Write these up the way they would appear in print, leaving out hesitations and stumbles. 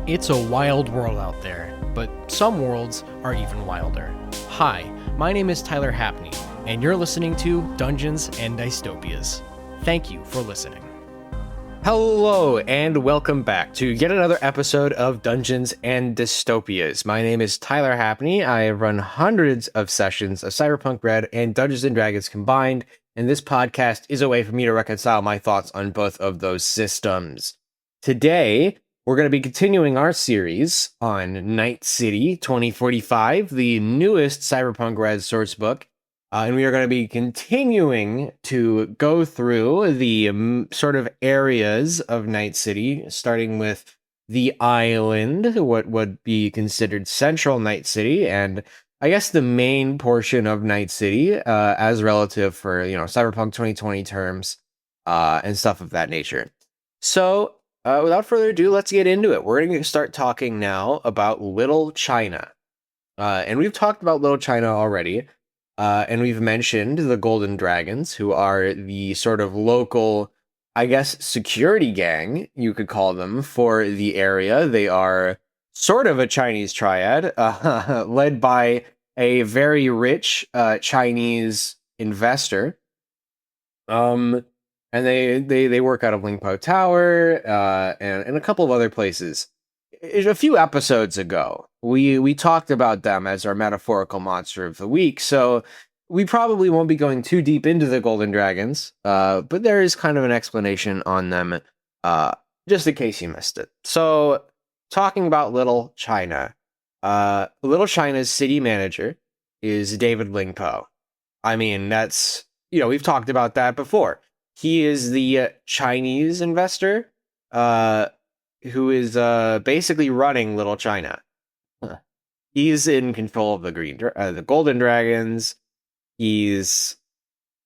It's a wild world out there, but some worlds are even wilder. Hi, my name is Tyler Hapney, and you're listening to Dungeons and Dystopias. Thank you for listening. Hello, and welcome back to yet another episode of Dungeons and Dystopias. My name is Tyler Hapney. I run hundreds of sessions of Cyberpunk RED and Dungeons and Dragons combined, and this podcast is a way for me to reconcile my thoughts on both of those systems. Today, we're going to be continuing our series on Night City 2045, the newest Cyberpunk RED sourcebook. And we are going to be continuing to go through the sort of areas of Night City, starting with the island, what would be considered central Night City, and I guess the main portion of Night City as relative for, Cyberpunk 2020 terms and stuff of that nature. So, without further ado, let's get into it. We're going to start talking now about Little China. And we've talked about Little China already. And we've mentioned the Golden Dragons, who are the sort of local, I guess, security gang, you could call them, for the area. They are sort of a Chinese triad, led by a very rich Chinese investor. And they work out of Lingpo Tower and a couple of other places. A few episodes ago, we talked about them as our metaphorical monster of the week, so we probably won't be going too deep into the Golden Dragons, but there is kind of an explanation on them, just in case you missed it. So, talking about Little China, Little China's city manager is David Lingpo. I mean, that's, we've talked about that before. He is the Chinese investor, who is basically running Little China. He's in control of the Golden Dragons. He's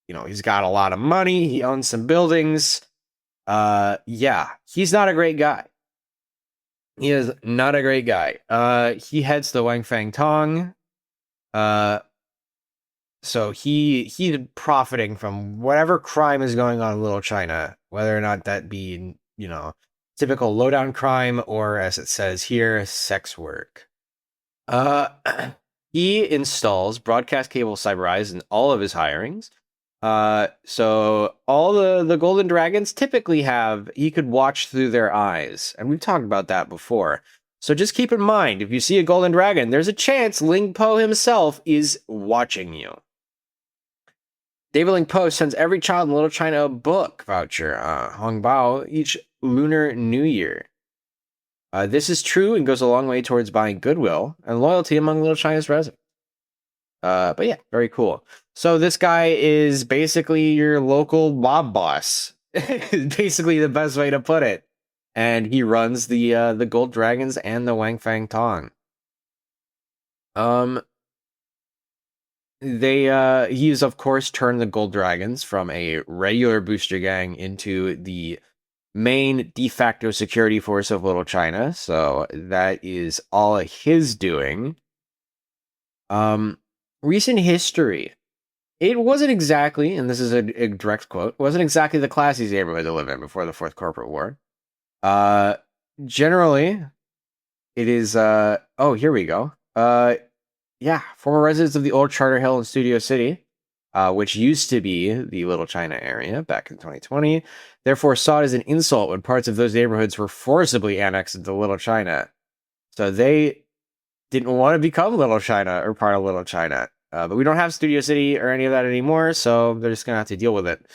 got a lot of money. He owns some buildings. He's not a great guy. He is not a great guy. He heads the Wang Fang Tong. So he's profiting from whatever crime is going on in Little China, whether or not that be, typical lowdown crime, or as it says here, sex work. He installs broadcast cable cyber eyes in all of his hirings. So all the Golden Dragons typically he could watch through their eyes, and we've talked about that before. So just keep in mind, if you see a Golden Dragon, there's a chance Ling Po himself is watching you. David Ling Po sends every child in Little China a book voucher, Hong Bao, each Lunar New Year. This is true and goes a long way towards buying goodwill and loyalty among Little China's residents. But yeah, very cool. So this guy is basically your local mob boss. Basically the best way to put it. And he runs the Gold Dragons and the Wang Fang Tong. He's of course turned the Gold Dragons from a regular booster gang into the main de facto security force of Little China, so that is all his doing. Recent history. It wasn't exactly, and this is a direct quote, wasn't exactly the classiest neighborhood to live in before the Fourth Corporate War. Generally, it is, here we go. Former residents of the old Charter Hill and Studio City, which used to be the Little China area back in 2020, therefore saw it as an insult when parts of those neighborhoods were forcibly annexed into Little China. So they didn't want to become Little China or part of Little China. But we don't have Studio City or any of that anymore, so they're just going to have to deal with it.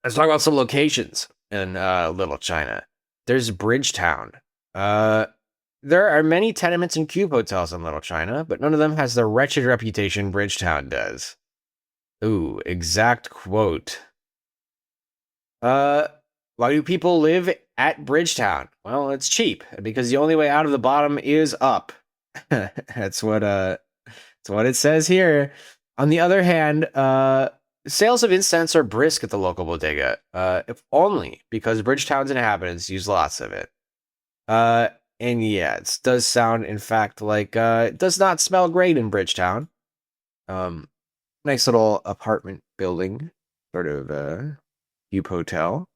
Let's talk about some locations in Little China. There's Bridgetown. There are many tenements and cube hotels in Little China, but none of them has the wretched reputation Bridgetown does. Ooh, exact quote. Why do people live at Bridgetown? Well, it's cheap, because the only way out of the bottom is up. That's what it says here. On the other hand, sales of incense are brisk at the local bodega, if only because Bridgetown's inhabitants use lots of it. And yeah, it does sound, in fact, like it does not smell great in Bridgetown. Nice little apartment building, sort of cube hotel.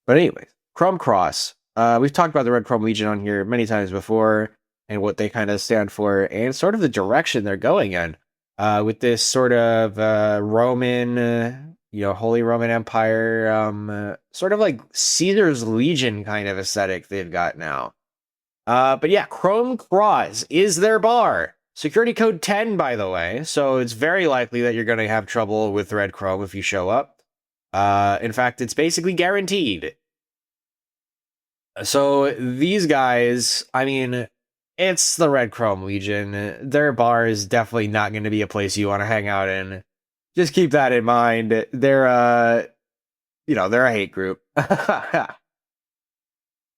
But anyways, Crumb Cross. We've talked about the Red Chrome Legion on here many times before and what they kind of stand for and sort of the direction they're going in. With this sort of Roman, Holy Roman Empire, sort of like Caesar's Legion kind of aesthetic they've got now. But yeah, Chrome Cross is their bar. Security code 10, by the way, so it's very likely that you're going to have trouble with Red Chrome if you show up. In fact, it's basically guaranteed. So these guys, I mean, it's the Red Chrome Legion. Their bar is definitely not going to be a place you want to hang out in. Just keep that in mind. They're a hate group.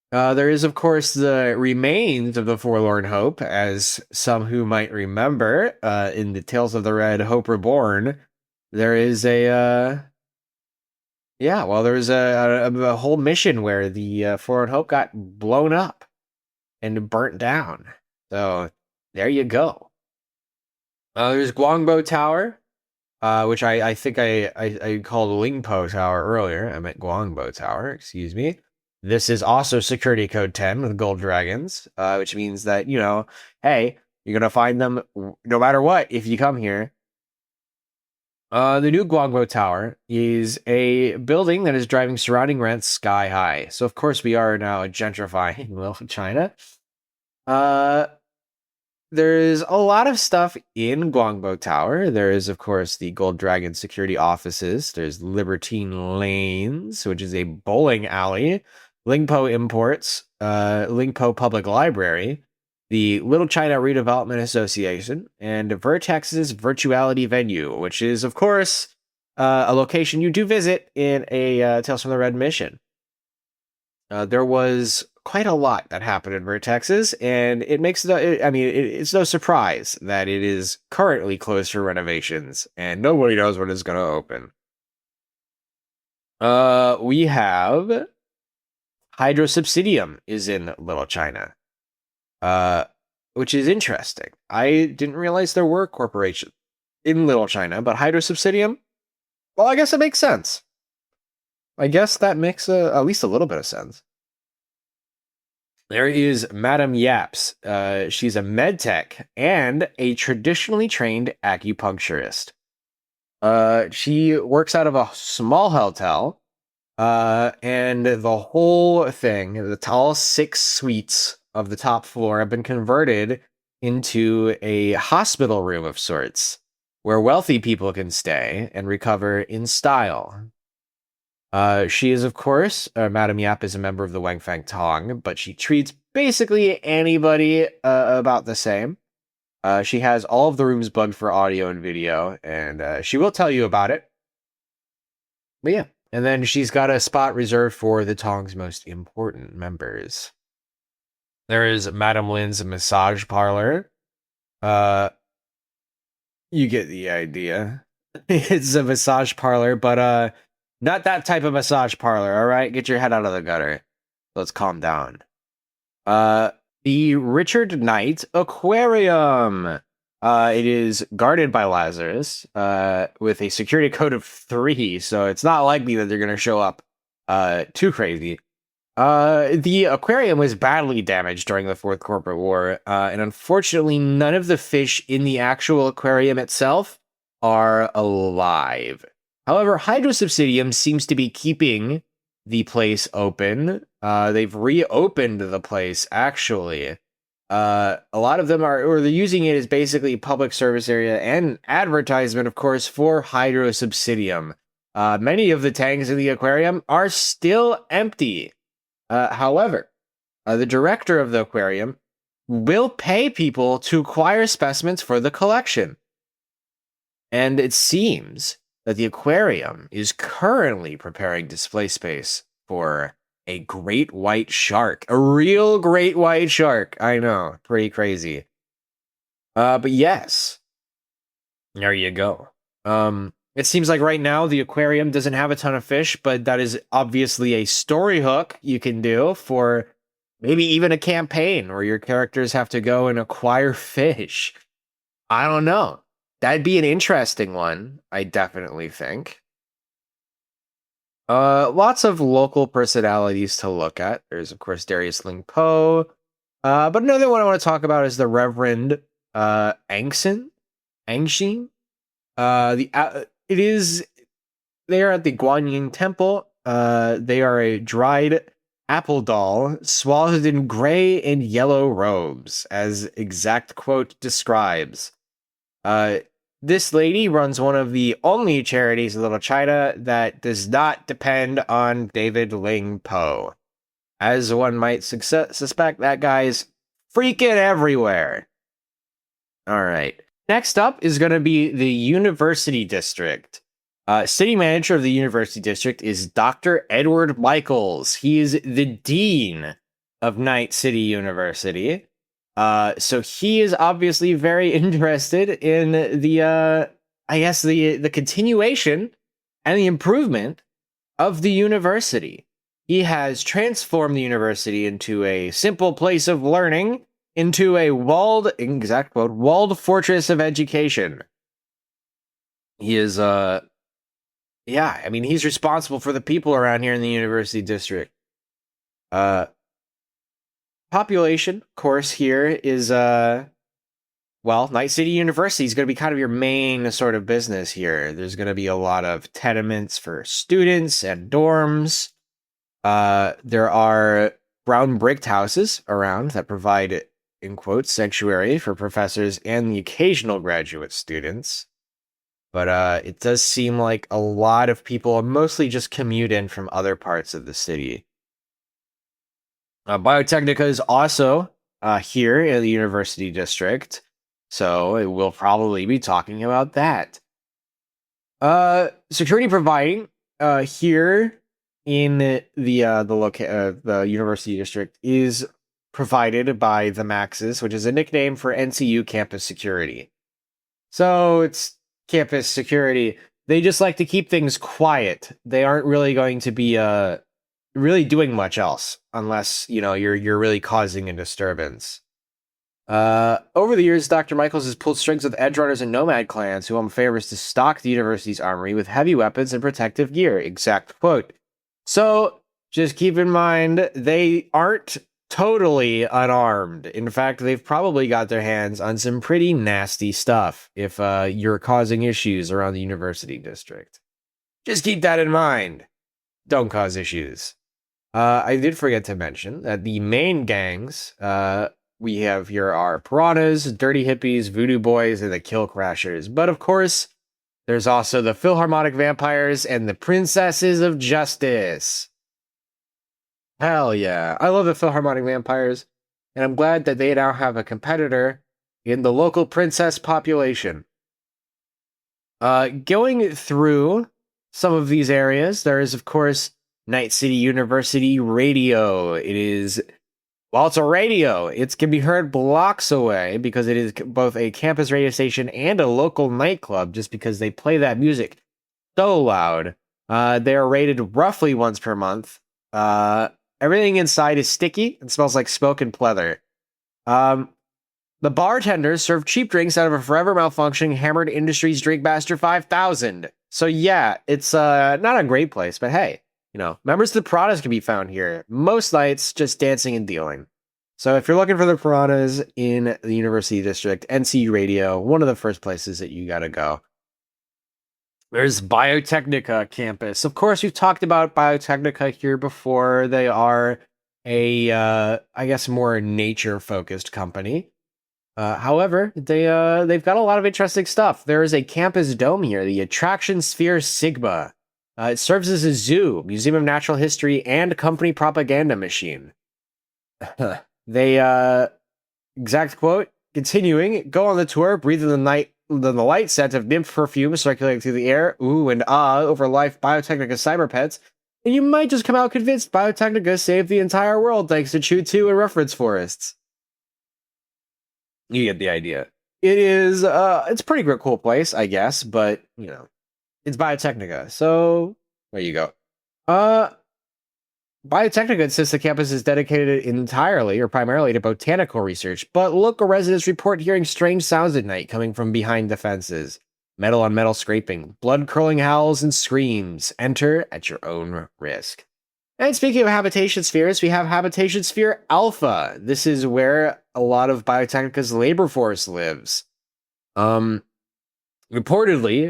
There is, of course, the remains of the Forlorn Hope, as some who might remember, in the Tales of the Red Hope Reborn, there is there's a whole mission where the Forlorn Hope got blown up and burnt down. So there you go. There's Guangbo Tower, which I think I called Lingpo Tower earlier. I meant Guangbo Tower, excuse me. This is also security code 10 with gold dragons, which means that, hey, you're going to find them no matter what if you come here. The new Guangbo Tower is a building that is driving surrounding rents sky high. So, of course, we are now gentrifying Little China. There's a lot of stuff in Guangbo Tower. There is, of course, the Gold Dragon security offices. There's Libertine Lanes, which is a bowling alley. Lingpo Imports, Lingpo Public Library, the Little China Redevelopment Association, and Vertex's Virtuality Venue, which is, of course, a location you do visit in a Tales from the Red mission. There was quite a lot that happened in Vertex's, and it's no surprise that it is currently closed for renovations, and nobody knows when it's going to open. We have Hydro Subsidium is in Little China, which is interesting. I didn't realize there were corporations in Little China, but Hydro Subsidium, well, I guess it makes sense. I guess that makes at least a little bit of sense. There is Madame Yaps. She's a medtech and a traditionally trained acupuncturist. She works out of a small hotel. And the whole thing, the tall 6 suites of the top floor have been converted into a hospital room of sorts, where wealthy people can stay and recover in style. She is, of course, Madame Yap is a member of the Wangfang Tong, but she treats basically anybody about the same. She has all of the rooms bugged for audio and video, and she will tell you about it. But yeah. And then she's got a spot reserved for the Tong's most important members. There is Madame Lin's massage parlor. You get the idea. It's a massage parlor, but not that type of massage parlor, all right? Get your head out of the gutter. Let's calm down. The Richard Knight Aquarium. It is guarded by Lazarus, with a security code of 3, so it's not likely that they're going to show up too crazy. The aquarium was badly damaged during the Fourth Corporate War, and unfortunately, none of the fish in the actual aquarium itself are alive. However, Hydro Subsidium seems to be keeping the place open. They've reopened the place, actually. A lot of them they're using it as basically public service area and advertisement, of course, for Hydro Subsidium. Many of the tanks in the aquarium are still empty. However, the director of the aquarium will pay people to acquire specimens for the collection. And it seems that the aquarium is currently preparing display space for a great white shark. A real great white shark. I know. Pretty crazy. But yes. There you go. It seems like right now the aquarium doesn't have a ton of fish, but that is obviously a story hook you can do for maybe even a campaign where your characters have to go and acquire fish. I don't know. That'd be an interesting one, I definitely think. Lots of local personalities to look at. There's, of course, Darius Ling Poe. But another one I want to talk about is the Reverend Angshin. Angshin. It is they are at the Guanyin Temple. They are a dried apple doll swathed in gray and yellow robes, as exact quote describes. This lady runs one of the only charities in Little China that does not depend on David Ling Poe. As one might suspect, that guy's freaking everywhere. All right. Next up is going to be the University District. City manager of the University District is Dr. Edward Michaels. He is the dean of Night City University. So he is obviously very interested in the continuation and the improvement of the university. He has transformed the university into a simple place of learning, into a walled fortress of education. He is, he's responsible for the people around here in the University District. Population, of course, here is, Night City University is going to be kind of your main sort of business here. There's going to be a lot of tenements for students and dorms. There are brown bricked houses around that provide, in quotes, sanctuary for professors and the occasional graduate students. But it does seem like a lot of people mostly just commute in from other parts of the city. Biotechnica is also here in the University District, so we'll probably be talking about that. Security providing here in the University District is provided by the Maxes, which is a nickname for NCU campus security. So it's campus security. They just like to keep things quiet. They aren't really going to be really doing much else unless you're really causing a disturbance. Over the years, Dr. Michaels has pulled strings with edge runners and nomad clans who favors to stock the university's armory with heavy weapons and protective gear. Exact quote. So just keep in mind they aren't totally unarmed. In fact, they've probably got their hands on some pretty nasty stuff if you're causing issues around the University District. Just keep that in mind. Don't cause issues. I did forget to mention that the main gangs we have here are Piranhas, Dirty Hippies, Voodoo Boys, and the Kill Crashers. But of course, there's also the Philharmonic Vampires and the Princesses of Justice. Hell yeah. I love the Philharmonic Vampires, and I'm glad that they now have a competitor in the local princess population. Going through some of these areas, there is, of course, Night City University Radio. It's a radio. It can be heard blocks away because it is both a campus radio station and a local nightclub just because they play that music so loud. They are rated roughly once per month. Everything inside is sticky and smells like smoke and pleather. The bartenders serve cheap drinks out of a forever malfunctioning Hammered Industries Drinkmaster 5000. So yeah, it's not a great place, but hey, members of the Piranhas can be found here. Most nights, just dancing and dealing. So if you're looking for the Piranhas in the University District, NCU Radio, one of the first places that you gotta go. There's Biotechnica campus. Of course, we've talked about Biotechnica here before. They are a, more nature-focused company. However, they've got a lot of interesting stuff. There is a campus dome here, the Attraction Sphere Sigma. It serves as a zoo, museum of natural history, and company propaganda machine. They, exact quote, continuing, go on the tour, breathe in the light scent of nymph perfume circulating through the air, ooh and ah, over life Biotechnica cyberpets, and you might just come out convinced Biotechnica saved the entire world thanks to Chew 2 and reference forests. You get the idea. It is, it's a pretty cool place, I guess, but, it's Biotechnica, so there you go. Biotechnica insists the campus is dedicated entirely or primarily to botanical research, but local residents report hearing strange sounds at night coming from behind the fences. Metal on metal scraping, blood-curling howls and screams. Enter at your own risk. And speaking of habitation spheres, we have Habitation Sphere Alpha. This is where a lot of Biotechnica's labor force lives. Reportedly,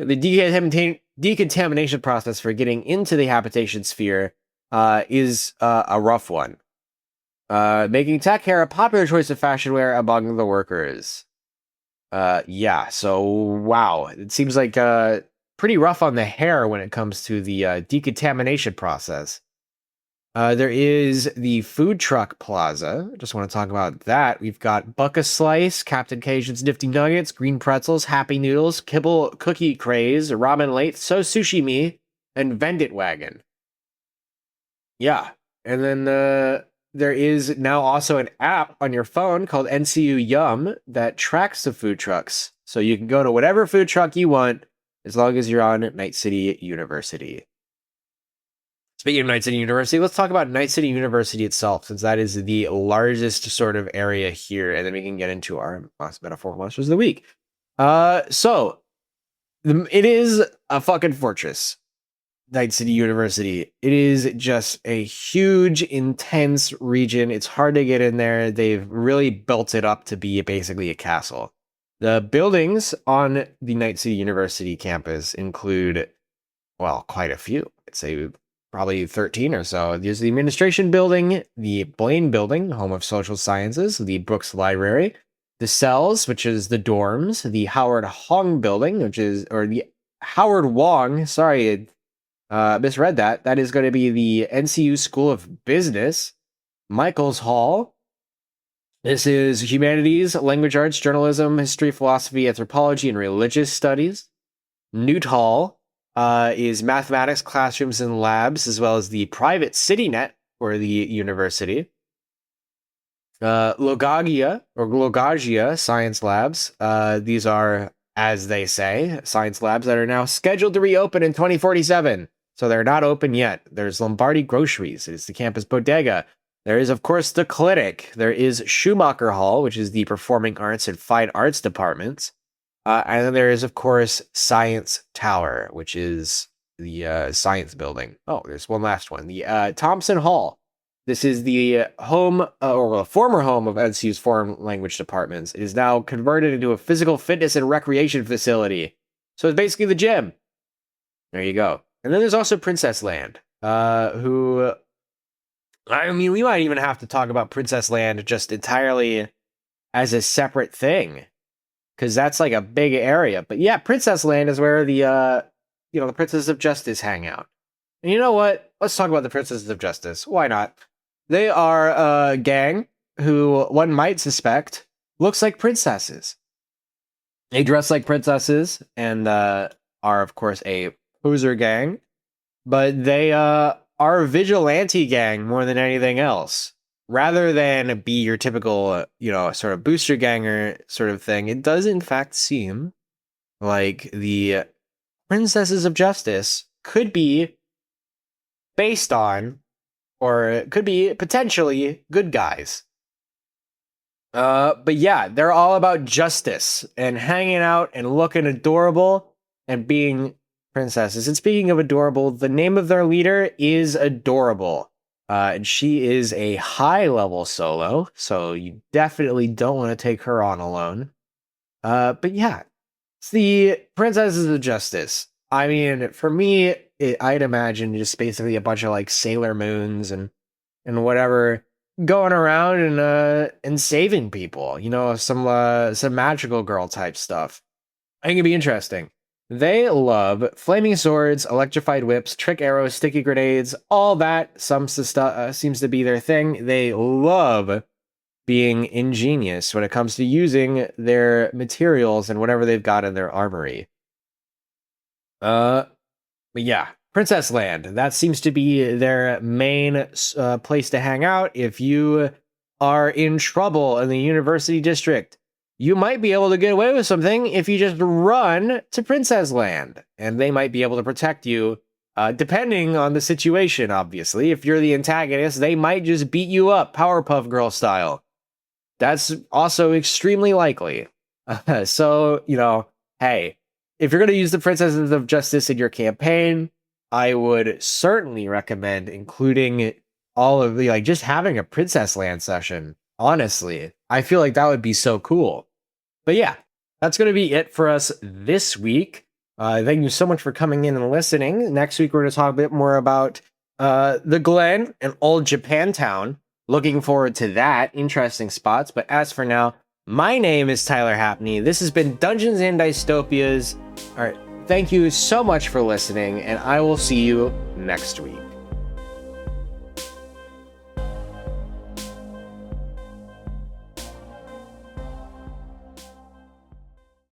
the decontamination process for getting into the habitation sphere is a rough one, making tech hair a popular choice of fashion wear among the workers. Yeah, so wow, it seems like pretty rough on the hair when it comes to the decontamination process. There is the food truck plaza. Just want to talk about that. We've got Buck a Slice, Captain Cajun's Nifty Nuggets, Green Pretzels, Happy Noodles, Kibble Cookie Craze, Ramen Late, So Sushi Me, and Vendit Wagon. Yeah, and then there is now also an app on your phone called NCU Yum that tracks the food trucks. So you can go to whatever food truck you want as long as you're on Night City University. Speaking of Night City University, let's talk about Night City University itself, since that is the largest sort of area here, and then we can get into our metaphorical monsters of the week. It is a fucking fortress, Night City University. It is just a huge, intense region. It's hard to get in there. They've really built it up to be basically a castle. The buildings on the Night City University campus include, well, quite a few. I'd say probably 13 or so. There's the administration building, the Blaine building, home of social sciences, the Brooks Library, the cells, which is the dorms, the Howard Hong building, the Howard Wong, sorry, misread that. That is going to be the NCU School of Business, Michael's Hall. This is humanities, language arts, journalism, history, philosophy, anthropology, and religious studies. Newt Hall is mathematics, classrooms, and labs, as well as the private CityNet for the university. Logagia science labs. These are, as they say, science labs that are now scheduled to reopen in 2047. So they're not open yet. There's Lombardi Groceries. It's the campus bodega. There is, of course, the clinic. There is Schumacher Hall, which is the performing arts and fine arts departments. And then there is, of course, Science Tower, which is the science building. Oh, there's one last one. The Thompson Hall. This is the home, or a former home of NCU's foreign language departments. It is now converted into a physical fitness and recreation facility. So it's basically the gym. There you go. And then there's also Princess Land, who... I mean, we might even have to talk about Princess Land just entirely as a separate thing, because that's like a big area. But yeah, Princess Land is where the Princesses of Justice hang out. And you know what? Let's talk about the Princesses of Justice. Why not? They are a gang who one might suspect looks like princesses. They dress like princesses and are, of course, a poser gang. But they are a vigilante gang more than anything else. Rather than be your typical, sort of booster ganger sort of thing, it does in fact seem like the Princesses of Justice could be based on, or could be potentially good guys. But yeah, they're all about justice and hanging out and looking adorable and being princesses. And speaking of adorable, the name of their leader is Adorable. And she is a high-level solo, so you definitely don't want to take her on alone. But yeah, it's the Princesses of Justice. I mean, for me, I'd imagine just basically a bunch of like Sailor Moons and whatever going around and saving people. Some magical girl type stuff. I think it'd be interesting. They love flaming swords, electrified whips, trick arrows, sticky grenades, all that. Some stuff seems to be their thing. They love being ingenious when it comes to using their materials and whatever they've got in their armory. But yeah, Princess Land. That seems to be their main place to hang out. If you are in trouble in the university district, you might be able to get away with something if you just run to Princess Land, and they might be able to protect you, depending on the situation, obviously. If you're the antagonist, they might just beat you up, Powerpuff Girl style. That's also extremely likely. So, hey, if you're going to use the Princesses of Justice in your campaign, I would certainly recommend including all of the, like, just having a Princess Land session. Honestly, I feel like that would be so cool. But yeah, that's going to be it for us this week. Thank you so much for coming in and listening. Next week, we're going to talk a bit more about the Glen and Old Japantown. Looking forward to that. Interesting spots. But as for now, my name is Tyler Hapney. This has been Dungeons and Dystopias. All right. Thank you so much for listening, and I will see you next week.